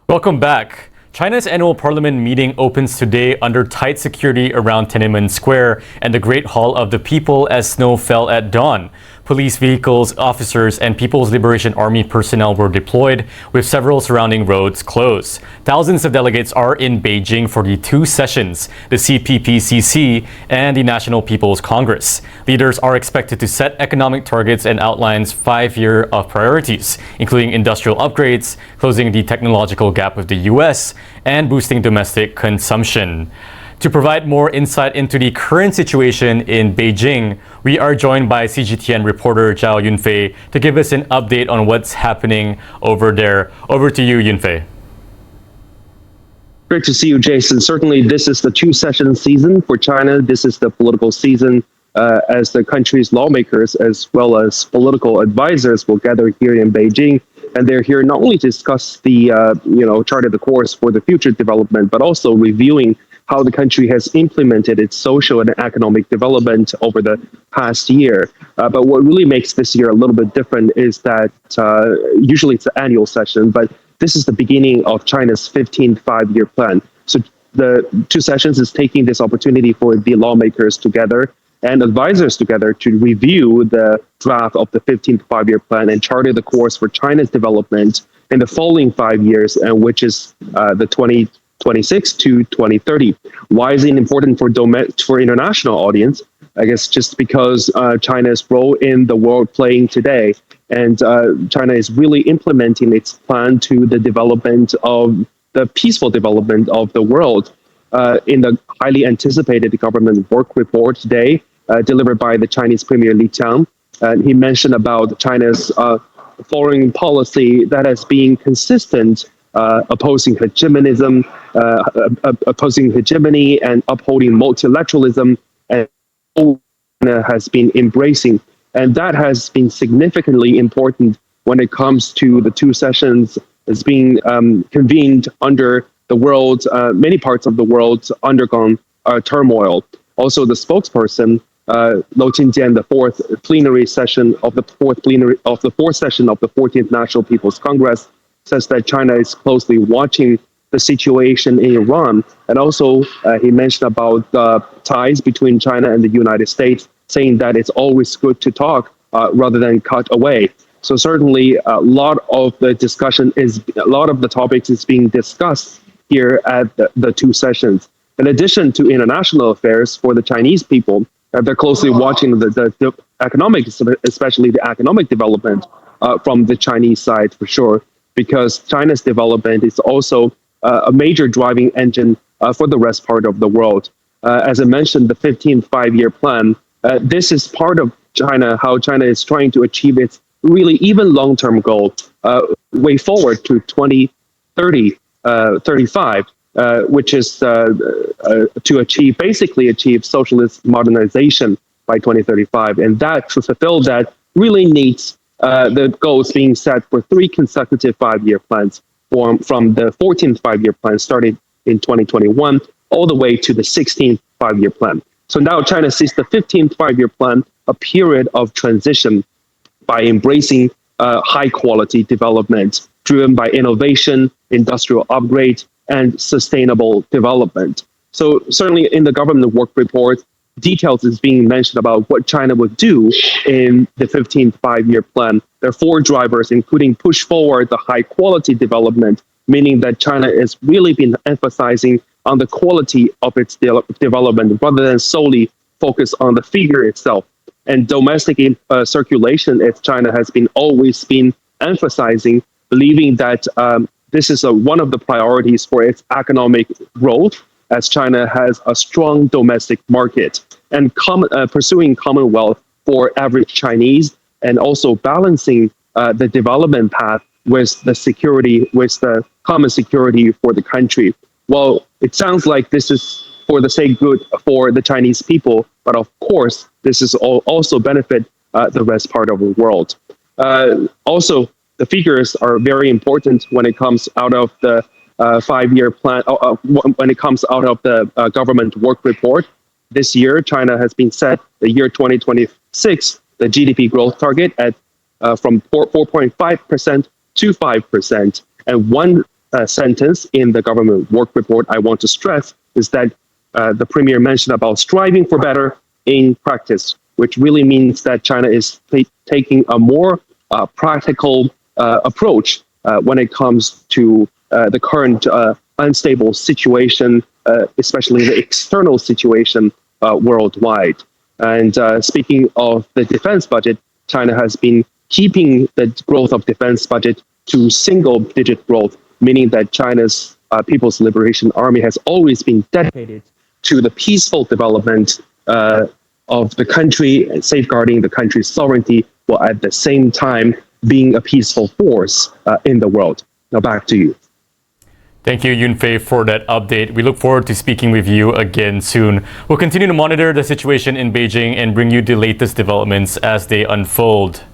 Welcome back. China's annual parliament meeting opens today under tight security around Tiananmen Square and the Great Hall of the People as snow fell at dawn. Police vehicles, officers, and People's Liberation Army personnel were deployed, with several surrounding roads closed. Thousands of delegates are in Beijing for the two sessions, the CPPCC and the National People's Congress. Leaders are expected to set economic targets and outlines 5-year of priorities, including industrial upgrades, closing the technological gap with the U.S., and boosting domestic consumption. To provide more insight into the current situation in Beijing, we are joined by CGTN reporter Zhao Yunfei to give us an update on what's happening over there. Over to you, Yunfei. Great to see you, Jason. Certainly, this is the two-session season for China. This is the political season as the country's lawmakers as well as political advisors will gather here in Beijing. And they're here not only to discuss the, chart of the course for the future development, but also reviewing how the country has implemented its social and economic development over the past year. But what really makes this year a little bit different is that usually it's an annual session, but this is the beginning of China's 15th five-year plan. So the two sessions is taking this opportunity for the lawmakers together and advisors together to review the draft of the 15th five-year plan and chart the course for China's development in the following 5 years, which is the 2026 to 2030. Why is it important for international audience? I guess just because China's role in the world playing today, and China is really implementing its plan to the development of the peaceful development of the world. In the highly anticipated government work report today, delivered by the Chinese Premier Li Qiang, he mentioned about China's foreign policy that has been consistent, opposing hegemonism, opposing hegemony, and upholding multilateralism, and China has been embracing. And that has been significantly important when it comes to the two sessions that's being convened under the world, many parts of the world undergone turmoil. Also, the spokesperson, Lo Qingjian, the fourth session of the 14th National People's Congress, says that China is closely watching the situation in Iran. And also, he mentioned about ties between China and the United States, saying that it's always good to talk rather than cut away. So certainly, a lot of the topics is being discussed here at the two sessions. In addition to international affairs for the Chinese people, they're closely watching the economic, especially the economic development from the Chinese side for sure, because China's development is also a major driving engine for the rest part of the world. As I mentioned, the 15th five-year plan, this is part of China, how China is trying to achieve its really even long-term goal way forward to 2035, which is to achieve socialist modernization by 2035. And that, to fulfill that, really needs the goals being set for 3 consecutive five-year plans from the 14th five-year plan started in 2021 all the way to the 16th five-year plan. So now China sees the 15th five-year plan a period of transition by embracing high-quality development driven by innovation, industrial upgrade, and sustainable development. So certainly in the government work report, details is being mentioned about what China would do in the 15th five-year plan. There are 4 drivers, including push forward the high-quality development, meaning that China has really been emphasizing on the quality of its development rather than solely focus on the figure itself. And domestic circulation, as China has always been emphasizing, believing that this is one of the priorities for its economic growth, as China has a strong domestic market and pursuing commonwealth for average Chinese, and also balancing the development path with the common security for the country. Well, it sounds like this is for the sake good for the Chinese people, but of course, this is also benefit the rest part of the world. Also, the figures are very important when it comes out of the five-year plan, when it comes out of the government work report. This year, China has been set the year 2026, the GDP growth target at from 4.5% to 5%. And one sentence in the government work report I want to stress is that the premier mentioned about striving for better in practice, which really means that China is taking a more practical approach when it comes to the current unstable situation, especially the external situation worldwide. And speaking of the defense budget, China has been keeping the growth of defense budget to single-digit growth, meaning that China's People's Liberation Army has always been dedicated to the peaceful development of the country and safeguarding the country's sovereignty, while at the same time being a peaceful force in the world. Now back to you. Thank you, Yunfei, for that update. We look forward to speaking with you again soon. We'll continue to monitor the situation in Beijing and bring you the latest developments as they unfold.